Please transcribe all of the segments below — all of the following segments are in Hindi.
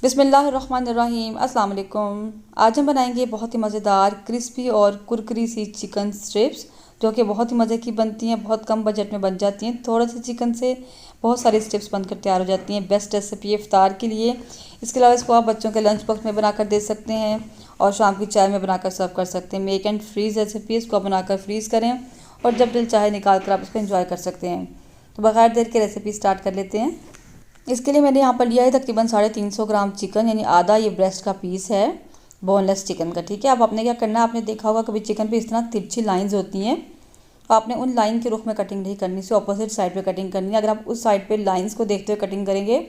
बिस्मिल्लाहिर्रहमानिर्रहीम अस्सलाम वालेकुम। आज हम बनाएंगे बहुत ही मज़ेदार क्रिस्पी और कुरकुरी सी चिकन स्ट्रिप्स, जो कि बहुत ही मज़े की बनती हैं, बहुत कम बजट में बन जाती हैं। थोड़े से चिकन से बहुत सारी स्ट्रिप्स बनकर तैयार हो जाती हैं। बेस्ट रेसिपी है इफ्तार के लिए। इसके अलावा इसको आप बच्चों के लंच बॉक्स में बनाकर दे सकते हैं और शाम की चाय में बनाकर सर्व कर सकते हैं। मेक एंड फ्रीज़ रेसिपी, इसको आप बनाकर फ्रीज़ करें और जब दिल चाहे निकाल कर आप इसको एंजॉय कर सकते हैं। तो बगैर देर के रेसिपी स्टार्ट कर लेते हैं। इसके लिए मैंने यहाँ पर लिया है तकरीबन 350 ग्राम चिकन, यानी आधा ये ब्रेस्ट का पीस है बोनलेस चिकन का। ठीक है, अब आपने क्या करना है, आपने देखा होगा कभी चिकन पे इस तरह तिरछी लाइंस होती हैं, तो आपने उन लाइन के रुख में कटिंग नहीं करनी, से ऑपोजिट साइड पे कटिंग करनी है। अगर आप उस साइड पे लाइंस को देखते हुए कटिंग करेंगे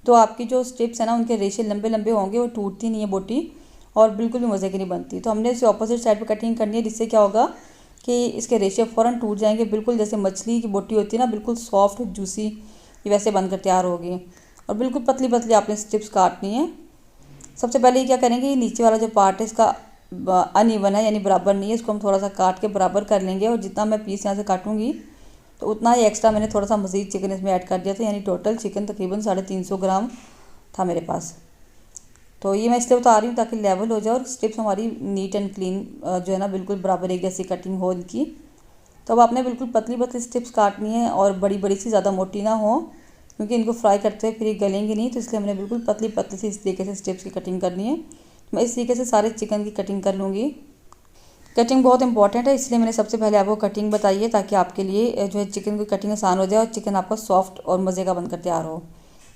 तो आपकी जो स्ट्रिप्स है ना, उनके रेशे लंबे लंबे होंगे, वो टूटती नहीं है बोटी और बिल्कुल भी मज़े की नहीं बनती। तो हमने इसे ऑपोजिट साइड पर कटिंग करनी है, जिससे क्या होगा कि इसके रेशे फ़ौरन टूट जाएंगे, बिल्कुल जैसे मछली की बोटी होती है ना, बिल्कुल सॉफ्ट जूसी वैसे बनकर तैयार होगी। और बिल्कुल पतली पतली आपने स्ट्रिप्स काटनी है। सबसे पहले क्या करेंगे, ये नीचे वाला जो पार्ट है इसका अनइवन है, यानी बराबर नहीं है, इसको हम थोड़ा सा काट के बराबर कर लेंगे। और जितना मैं पीस यहाँ से काटूंगी तो उतना ही एक्स्ट्रा मैंने थोड़ा सा मज़ीद चिकन इसमें ऐड कर दिया था, यानी टोटल चिकन तकरीबन 350 ग्राम था मेरे पास। तो ये मैं इसलिए उतार रही हूँ ताकि लेवल हो जाए और स्ट्रिप्स हमारी नीट एंड क्लीन जो है ना, बिल्कुल बराबर एक जैसी कटिंग हो इनकी। तो अब आपने बिल्कुल पतली पतली स्ट्रिप्स काटनी है और बड़ी बड़ी सी, ज़्यादा मोटी ना हो, क्योंकि इनको फ्राई करते हुए फिर ये गलेंगे नहीं। तो इसलिए हमने बिल्कुल पतली पतली सी इस तरीके से स्ट्रिप्स की कटिंग करनी है। मैं इस तरीके से सारे चिकन की कटिंग कर लूँगी। कटिंग बहुत इंपॉर्टेंट है, इसलिए मैंने सबसे पहले आपको कटिंग बताई है, ताकि आपके लिए जो है चिकन की कटिंग आसान हो जाए और चिकन आपका सॉफ्ट और मज़े का बनकर तैयार हो।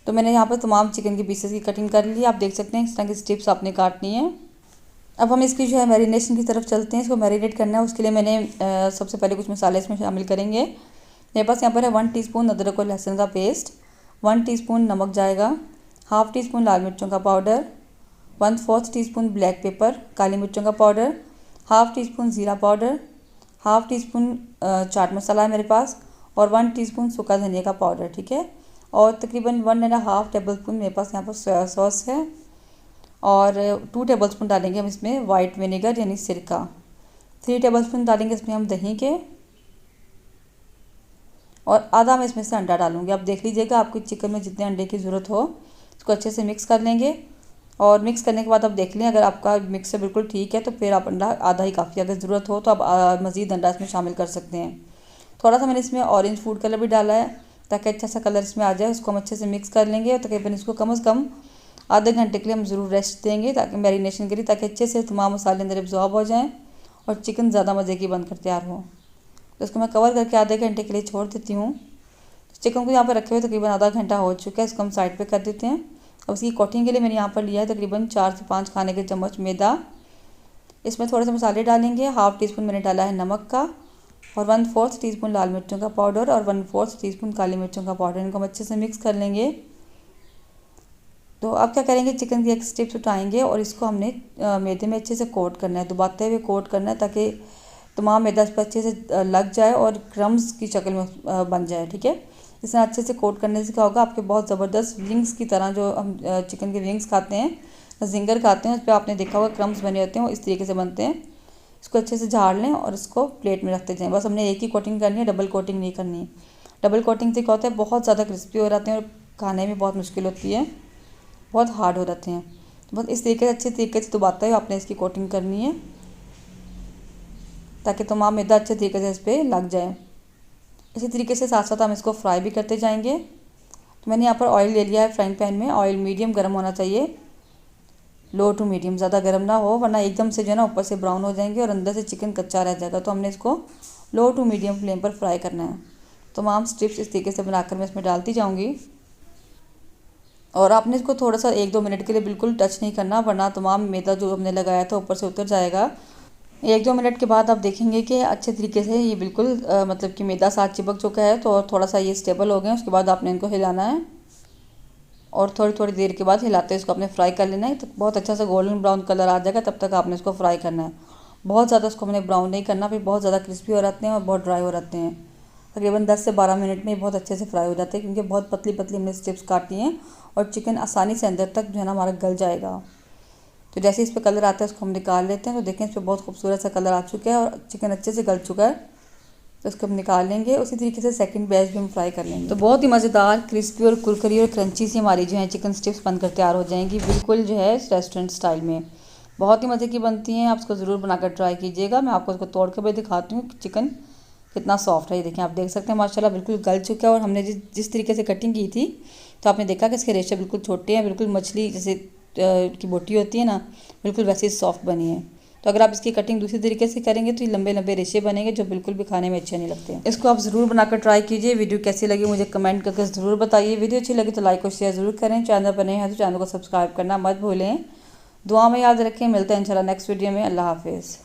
तो मैंने यहाँ पर तमाम चिकन के पीसेस की कटिंग कर ली। आप देख सकते हैं इस तरह की स्ट्रिप्स आपने काटनी है। अब हम इसकी जो है मैरिनेशन की तरफ चलते हैं। इसको मैरिनेट करना है, उसके लिए मैंने सबसे पहले कुछ मसाले इसमें शामिल करेंगे। मेरे पास यहाँ पर है 1 टीस्पून अदरक और लहसुन का पेस्ट, 1 टीस्पून नमक जाएगा, हाफ़ टी स्पून लाल मिर्चों का पाउडर, 1/4 टीस्पून ब्लैक पेपर काली मिर्चों का पाउडर, हाफ़ टी स्पून ज़ीरा powder, half tea spoon chaat masala है मेरे पास, और 1 टीस्पून सूखा धनिया का पाउडर। ठीक है, और तकरीबन 1.5 टेबल स्पून मेरे पास यहाँ पर सोया सॉस है, और 2 टेबल स्पून डालेंगे हम इसमें वाइट विनेगर यानी सिरका, 3 टेबल स्पून डालेंगे इसमें हम दही के, और आधा मैं इसमें से अंडा डालूंगी। आप देख लीजिएगा आपकी चिकन में जितने अंडे की ज़रूरत हो। इसको अच्छे से मिक्स कर लेंगे, और मिक्स करने के बाद आप देख लें अगर आपका मिक्सर बिल्कुल ठीक है तो फिर आप अंडा आधा ही काफ़ी, अगर ज़रूरत हो तो आप मज़ीद अंडा इसमें शामिल कर सकते हैं। थोड़ा सा मैंने इसमें ऑरेंज फूड कलर भी डाला है ताकि अच्छा सा कलर इसमें आ जाए। उसको हम अच्छे से मिक्स कर लेंगे और तकरीबन इसको कम से कम आधे घंटे के लिए हम ज़रूर रेस्ट देंगे, ताकि मैरिनेशन के लिए, ताकि अच्छे से तमाम मसाले अंदर एब्जॉर्ब हो जाएँ और चिकन ज़्यादा मज़े की बनकर तैयार हो। तो इसको मैं कवर करके आधे घंटे के लिए छोड़ देती हूँ। चिकन को यहाँ पर रखे हुए तकरीबन आधा घंटा हो चुका है, इसको हम साइड पे कर देते हैं। अब इसकी कोटिंग के लिए मैंने यहाँ पर लिया है तकरीबन 4 से 5 खाने के चम्मच मैदा। इसमें थोड़े से मसाले डालेंगे, हाफ़ टी स्पून मैंने डाला है नमक का, और 1/4 टीस्पून लाल मिर्चों का पाउडर, और 1/4 टीस्पून काली मिर्चों का पाउडर। इनको हम अच्छे से मिक्स कर लेंगे। तो अब क्या करेंगे, चिकन की एक स्ट्रिप्स उठाएंगे और इसको हमने मैदे में अच्छे से कोट करना है, दबाते हुए कोट करना है, ताकि तमाम मैदा इस पर अच्छे से लग जाए और क्रम्स की शक्ल में बन जाए। ठीक है, इसे अच्छे से कोट करने से क्या होगा, आपके बहुत ज़बरदस्त विंग्स की तरह, जो हम चिकन के विंग्स खाते हैं, जिंगर खाते हैं, उस पर आपने देखा होगा क्रम्स बने होते हैं, वो इस तरीके से बनते हैं। इसको अच्छे से झाड़ लें और इसको प्लेट में रखते जाएँ। बस हमने एक ही कोटिंग करनी है, डबल कोटिंग नहीं करनी। डबल कोटिंग से क्या होता है, बहुत ज़्यादा क्रिस्पी हो जाते हैं और खाने में बहुत मुश्किल होती है, बहुत हार्ड हो जाते हैं। तो बस इस तरीके से अच्छे तरीके से दबाते हुए आपने इसकी कोटिंग करनी है, ताकि तमाम मैदा अच्छे तरीके से इस पर लग जाए। इसी तरीके से साथ साथ हम इसको फ्राई भी करते जाएंगे। तो मैंने यहाँ पर ऑयल ले लिया है फ्राइंग पैन में। ऑयल मीडियम गर्म होना चाहिए, लो टू मीडियम, ज़्यादा गर्म ना हो, वरना एकदम से जो है ना ऊपर से ब्राउन हो जाएंगे और अंदर से चिकन कच्चा रह जाएगा। तो हमने इसको लो टू मीडियम फ्लेम पर फ्राई करना है। तमाम स्ट्रिप्स इस तरीके से बनाकर मैं इसमें डालती जाऊँगी, और आपने इसको थोड़ा सा 1-2 मिनट के लिए बिल्कुल टच नहीं करना, वरना तमाम मैदा जो हमने लगाया था ऊपर से उतर जाएगा। 1-2 मिनट के बाद आप देखेंगे कि अच्छे तरीके से ये बिल्कुल मतलब कि मैदा साथ चिपक चुका है, तो थोड़ा सा ये स्टेबल हो गए। उसके बाद आपने इनको हिलाना है और थोड़ी थोड़ी देर के बाद हिलाते इसको आपने फ्राई कर लेना है। तो बहुत अच्छा सा गोल्डन ब्राउन कलर आ जाएगा, तब तक आपने इसको फ्राई करना है। बहुत ज़्यादा इसको हमने ब्राउन नहीं करना, फिर बहुत ज़्यादा क्रिस्पी हो जाते हैं और बहुत ड्राई हो जाते हैं। तकरीबन 10 से 12 मिनट में बहुत अच्छे से फ्राई हो जाते हैं, क्योंकि बहुत पतली पतली हमने स्ट्रिप्स काटी हैं और चिकन आसानी से अंदर तक जो है ना हमारा गल जाएगा। तो जैसे इस पर कलर आता है उसको हम निकाल लेते हैं। तो देखें इस पर बहुत खूबसूरत सा कलर आ चुका है और चिकन अच्छे से गल चुका है। तो इसको हम निकाल लेंगे। उसी तरीके से सेकंड बैच भी हम फ्राई कर लेंगे। तो बहुत ही मज़ेदार क्रिस्पी और कुरकुरी और क्रंची सी हमारी जो है चिकन स्ट्रिप्स बनकर तैयार हो जाएंगी, बिल्कुल जो है रेस्टोरेंट स्टाइल में। बहुत ही मज़े की बनती हैं, आप इसको ज़रूर बनाकर ट्राई कीजिएगा। मैं आपको इसको तोड़ कर भी दिखाती हूँ चिकन कितना सॉफ्ट है। ये देखें, आप देख सकते हैं माशाल्लाह बिल्कुल गल चुका है। और हमने जिस तरीके से कटिंग की थी तो आपने देखा कि इसके रेशे बिल्कुल छोटे हैं, बिल्कुल मछली जैसे की बोटी होती है ना, बिल्कुल वैसे ही सॉफ्ट बनी है। तो अगर आप इसकी कटिंग दूसरी तरीके से करेंगे तो ये लंबे लंबे रेशे बनेंगे जो बिल्कुल भी खाने में अच्छे नहीं लगते हैं। इसको आप ज़रूर बनाकर ट्राई कीजिए। वीडियो कैसी लगी मुझे कमेंट करके ज़रूर बताइए। वीडियो अच्छी लगी तो लाइक और शेयर ज़रूर करें। चैनल पर नए हैं तो चैनल को सब्सक्राइब करना मत भूलें। दुआ में याद रखें। मिलते हैं इंशाल्लाह नेक्स्ट वीडियो में। अल्लाह हाफिज़।